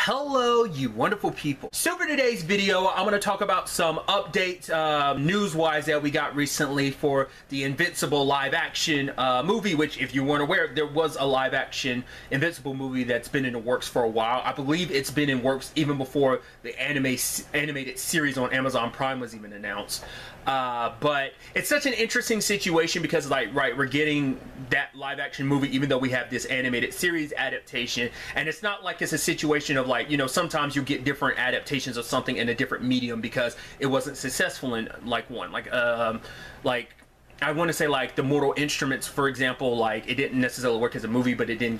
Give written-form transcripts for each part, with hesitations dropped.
Hello, you wonderful people. So for today's video, I'm going to talk about some updates news-wise that we got recently for the Invincible live-action movie, which, if you weren't aware, there was a live-action Invincible movie that's been in the works for a while. I believe it's been in works even before the animated series on Amazon Prime was even announced. But it's such an interesting situation because, like, right, we're getting that live-action movie even though we have this animated series adaptation, and it's not like it's a situation of, like, you know, sometimes you get different adaptations of something in a different medium because it wasn't successful in, like, one. Like I want to say, like, the Mortal Instruments, for example, like, it didn't necessarily work as a movie, but it did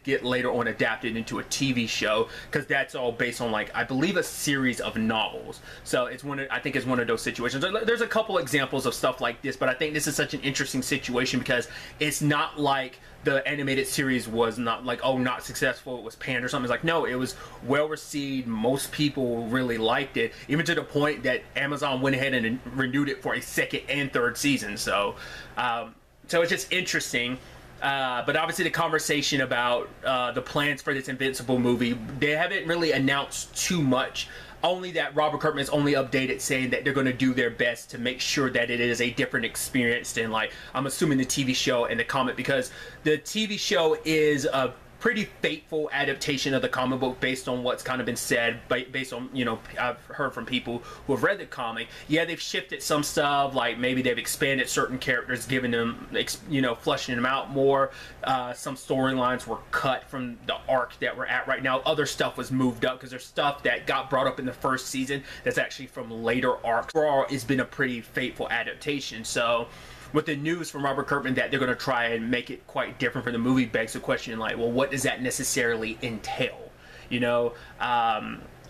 get later on adapted into a TV show, because that's all based on, like, I believe a series of novels. So it's I think it's one of those situations. There's a couple examples of stuff like this, but I think this is such an interesting situation because it's not like the animated series was not like, oh, not successful, it was panned or something. It's like, no, it was well received. Most people really liked it, even to the point that Amazon went ahead and renewed it for a second and third season. So so it's just interesting. But obviously the conversation about the plans for this Invincible movie, they haven't really announced too much. Only that Robert Kirkman is only updated saying that they're going to do their best to make sure that it is a different experience than, like, I'm assuming the TV show and the comic, because the TV show is a pretty faithful adaptation of the comic book based on what's kind of been said, based on, you know, I've heard from people who have read the comic. Yeah, they've shifted some stuff, like maybe they've expanded certain characters, giving them, you know, fleshing them out more. Some storylines were cut from the arc that we're at right now. Other stuff was moved up because there's stuff that got brought up in the first season that's actually from later arcs. Overall, it's been a pretty faithful adaptation. So with the news from Robert Kirkman that they're going to try and make it quite different from the movie, begs the question, like, well, what does that necessarily entail? You know,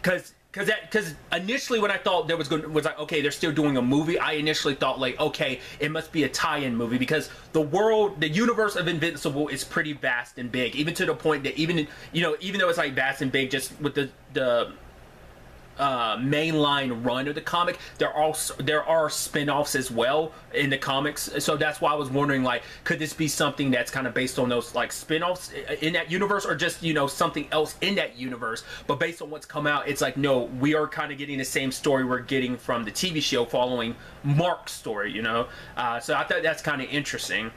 because initially when I thought there was like, okay, they're still doing a movie, I initially thought, like, okay, it must be a tie-in movie, because the universe of Invincible is pretty vast and big, even to the point that even though it's like vast and big, just with the mainline run of the comic, there are spin-offs as well in the comics. So that's why I was wondering, like, could this be something that's kind of based on those, like, spin-offs in that universe, or just, you know, something else in that universe? But based on what's come out, it's like, no, we are kind of getting the same story we're getting from the TV show following Mark's story, you know. So I thought that's kind of interesting.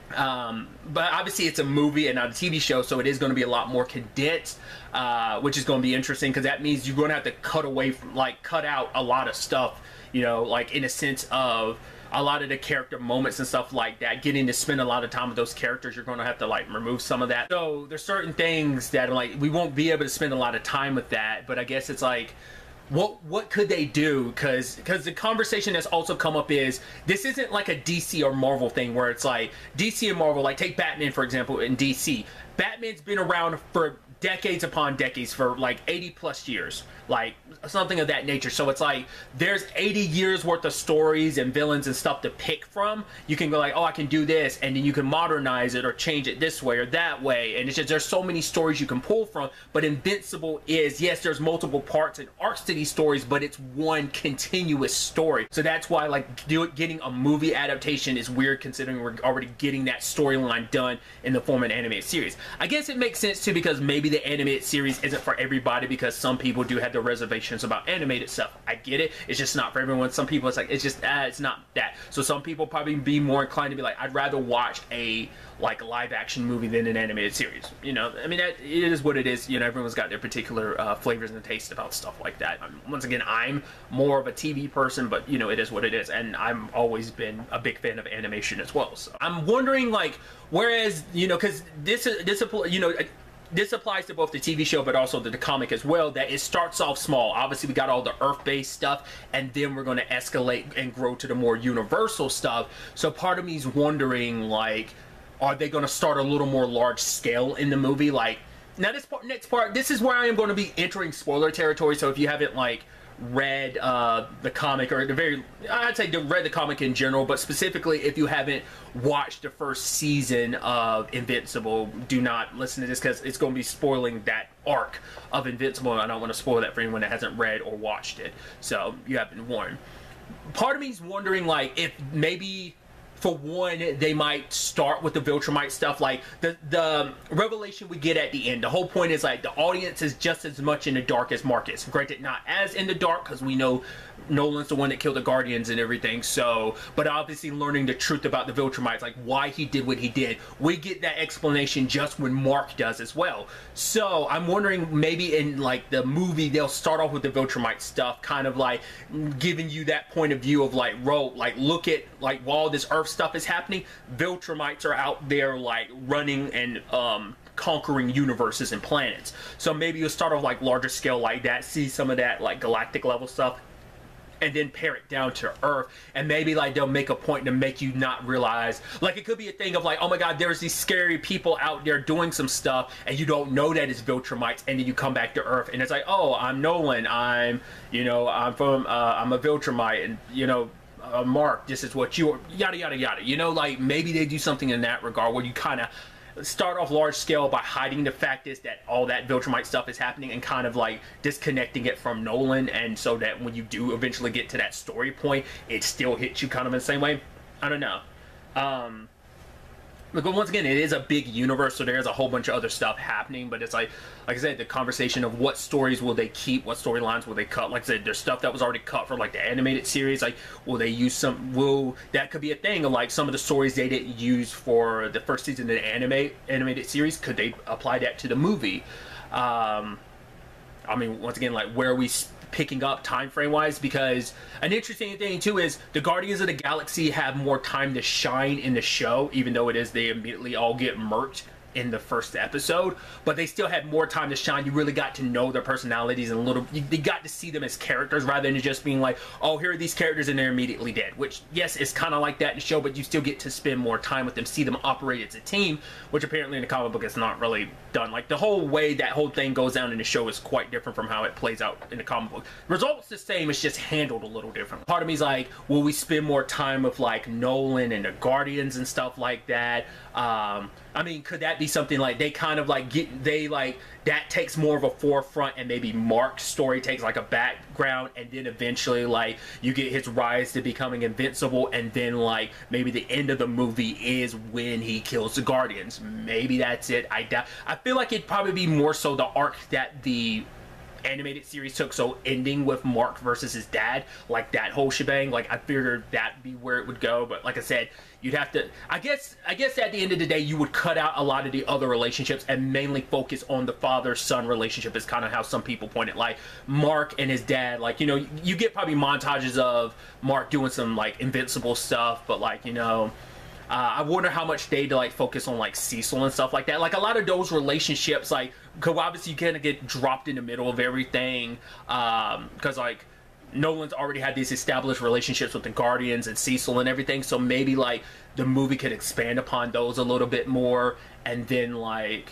But obviously it's a movie and not a TV show, so it is going to be a lot more condensed, which is going to be interesting, because that means you're going to have to cut out a lot of stuff, you know, like, in a sense of a lot of the character moments and stuff like that. Getting to spend a lot of time with those characters, you're going to have to, like, remove some of that. So there's certain things that, like, we won't be able to spend a lot of time with that, but I guess it's like, what could they do? Because the conversation that's also come up is, this isn't like a DC or Marvel thing where it's like DC and Marvel, like, take Batman for example. In DC, Batman's been around for decades upon decades, for like 80 plus years, like something of that nature. So it's like there's 80 years worth of stories and villains and stuff to pick from. You can go like, oh, I can do this, and then you can modernize it or change it this way or that way, and it's just, there's so many stories you can pull from. But Invincible is, yes, there's multiple parts and arcs to these stories, but it's one continuous story. So that's why, like, getting a movie adaptation is weird, considering we're already getting that storyline done in the form of an animated series. I guess it makes sense too, because maybe the animated series isn't for everybody, because some people do have their reservations about animated stuff. I get it. It's just not for everyone. Some people, it's like, it's just, it's not that. So some people probably be more inclined to be like, I'd rather watch a, like, live action movie than an animated series. You know, I mean, it is what it is. You know, everyone's got their particular flavors and taste about stuff like that. Once again, I'm more of a TV person, but, you know, it is what it is, and I've always been a big fan of animation as well. So I'm wondering, like, whereas, you know, because this you know, this applies to both the TV show but also the comic as well, that it starts off small. Obviously we got all the Earth-based stuff, and then we're going to escalate and grow to the more universal stuff. So part of me is wondering, like, are they going to start a little more large scale in the movie? Like, now this next part, this is where I am going to be entering spoiler territory. So if you haven't, like, read the comic, or I'd say read the comic in general, but specifically if you haven't watched the first season of Invincible, do not listen to this, because it's going to be spoiling that arc of Invincible, and I don't want to spoil that for anyone that hasn't read or watched it. So you have been warned. Part of me is wondering, like, if maybe for one, they might start with the Viltrumite stuff, like the revelation we get at the end. The whole point is like the audience is just as much in the dark as Marcus. Granted, not as in the dark because we know Nolan's the one that killed the Guardians and everything. So, but obviously learning the truth about the Viltrumites, like why he did what he did, we get that explanation just when Mark does as well. So I'm wondering maybe in like the movie they'll start off with the Viltrumite stuff, kind of like giving you that point of view of like, like look at like while this Earth stuff is happening, Viltrumites are out there like running and conquering universes and planets. So maybe you'll start off like larger scale like that, see some of that like galactic level stuff, and then pare it down to Earth, and maybe like they'll make a point to make you not realize, like it could be a thing of like, oh my god, there's these scary people out there doing some stuff and you don't know that it's Viltrumites, and then you come back to Earth and it's like, oh, I'm Nolan, I'm from I'm a Viltrumite, and Mark, this is what you're, yada yada yada, like maybe they do something in that regard where you kind of start off large scale by hiding the fact is that all that Viltrumite stuff is happening and kind of like disconnecting it from Nolan, and so that when you do eventually get to that story point, it still hits you kind of in the same way. I don't know. But once again, it is a big universe, so there's a whole bunch of other stuff happening, but it's like I said, the conversation of what stories will they keep, what storylines will they cut. Like I said, there's stuff that was already cut for like the animated series, like will they use that could be a thing of like some of the stories they didn't use for the first season of the animated series, could they apply that to the movie? I mean, once again, like where are we picking up time frame wise? Because an interesting thing too is the Guardians of the Galaxy have more time to shine in the show, even though they immediately all get murked in the first episode, but they still had more time to shine. You really got to know their personalities and you got to see them as characters rather than just being like, oh, here are these characters and they're immediately dead, which yes, it's kind of like that in the show, but you still get to spend more time with them, see them operate as a team, which apparently in the comic book is not really done. Like the whole way that whole thing goes down in the show is quite different from how it plays out in the comic book. Results the same, it's just handled a little different. Part of me is like, will we spend more time with like Nolan and the Guardians and stuff like that? I mean, could that be something like they kind of like that takes more of a forefront, and maybe Mark's story takes like a background, and then eventually like you get his rise to becoming invincible, and then like maybe the end of the movie is when he kills the Guardians. Maybe that's it. I feel like it'd probably be more so the arc that the animated series took, so ending with Mark versus his dad, like that whole shebang. Like I figured that'd be where it would go, but like I said, you'd have to, I guess at the end of the day you would cut out a lot of the other relationships and mainly focus on the father-son relationship, is kind of how some people point it. Like Mark and his dad, like you get probably montages of Mark doing some like invincible stuff, but like I wonder how much they'd like focus on like Cecil and stuff like that. Like a lot of those relationships, like, cause obviously you kind of get dropped in the middle of everything, because like Nolan's already had these established relationships with the Guardians and Cecil and everything, so maybe like the movie could expand upon those a little bit more, and then like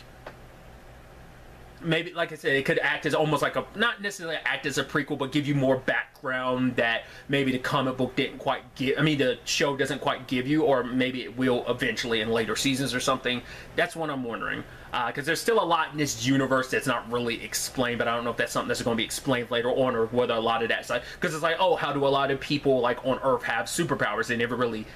maybe, like I said, it could act as almost like not necessarily act as a prequel, but give you more background that maybe the comic book didn't quite give, the show doesn't quite give you, or maybe it will eventually in later seasons or something. That's what I'm wondering. Because there's still a lot in this universe that's not really explained, but I don't know if that's something that's going to be explained later on, or whether a lot of that's like, because it's like, oh, how do a lot of people like on Earth have superpowers? They never really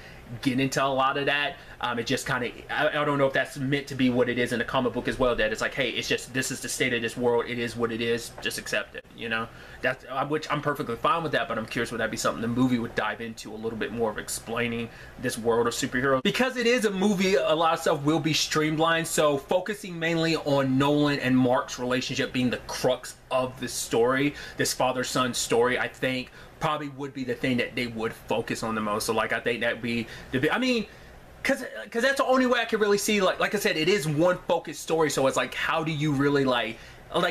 get into a lot of that. It just kind of, I don't know if that's meant to be what it is in the comic book as well, that it's like, hey, it's just, this is the state of this world, it is what it is, just accept it, that's, which I'm perfectly fine with that, but I'm curious, would that be something the movie would dive into a little bit more of explaining this world of superheroes? Because it is a movie, a lot of stuff will be streamlined, so focusing mainly on Nolan and Mark's relationship being the crux of this story, this father-son story, I think probably would be the thing that they would focus on the most. So like I think that'd be because that's the only way I could really see, like I said, it is one focused story, so it's like, how do you really like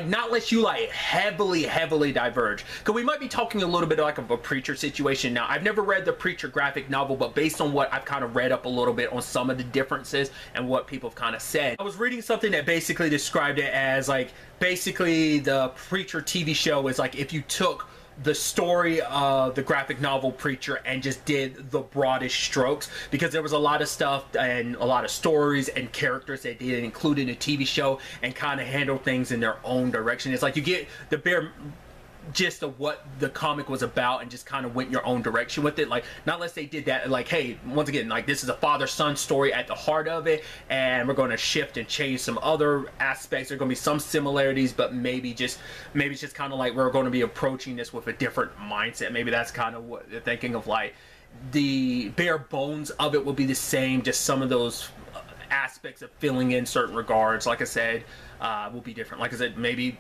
not let you like heavily diverge, because we might be talking a little bit like of a Preacher situation. Now I've never read the Preacher graphic novel, but based on what I've kind of read up a little bit on some of the differences and what people have kind of said, I was reading something that basically described it as like, basically the Preacher TV show is like if you took the story of the graphic novel Preacher and just did the broadest strokes, because there was a lot of stuff and a lot of stories and characters that they didn't include in the TV show and kind of handle things in their own direction. It's like you get the gist of what the comic was about and just kind of went your own direction with it. Like, not unless they did that, like, hey, once again, like, this is a father-son story at the heart of it, and we're going to shift and change some other aspects. There are going to be some similarities, but maybe it's just kind of like we're going to be approaching this with a different mindset. Maybe that's kind of what they're thinking of, like, the bare bones of it will be the same, just some of those aspects of filling in certain regards, like I said, will be different. Like I said, maybe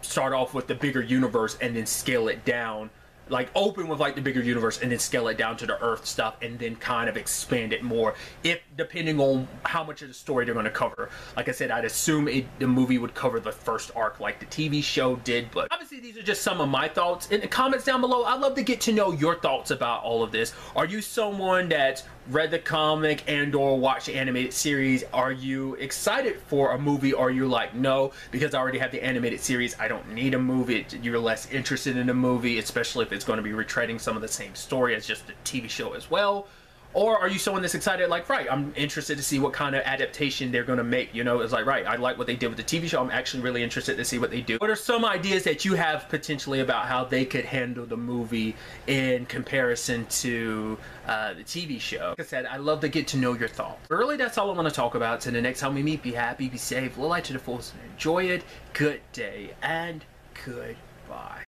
start off with the bigger universe and then scale it down, like open with like the bigger universe and then scale it down to the Earth stuff and then kind of expand it more, if depending on how much of the story they're going to cover. Like I said, I'd assume the movie would cover the first arc like the TV show did, but obviously these are just some of my thoughts. In the comments down below, I'd love to get to know your thoughts about all of this. Are you someone that's read the comic and or watched the animated series? Are you excited for a movie? Or are you like, no, because I already have the animated series, I don't need a movie? You're less interested in a movie, especially if it's going to be retreading some of the same story as just the TV show as well? Or are you someone that's excited, like, right, I'm interested to see what kind of adaptation they're going to make, you know? It's like, right, I like what they did with the TV show, I'm actually really interested to see what they do. What are some ideas that you have potentially about how they could handle the movie in comparison to the TV show? Like I said, I'd love to get to know your thoughts. But really, that's all I want to talk about. So the next time we meet, be happy, be safe, live life to the fullest, and enjoy it. Good day, and goodbye.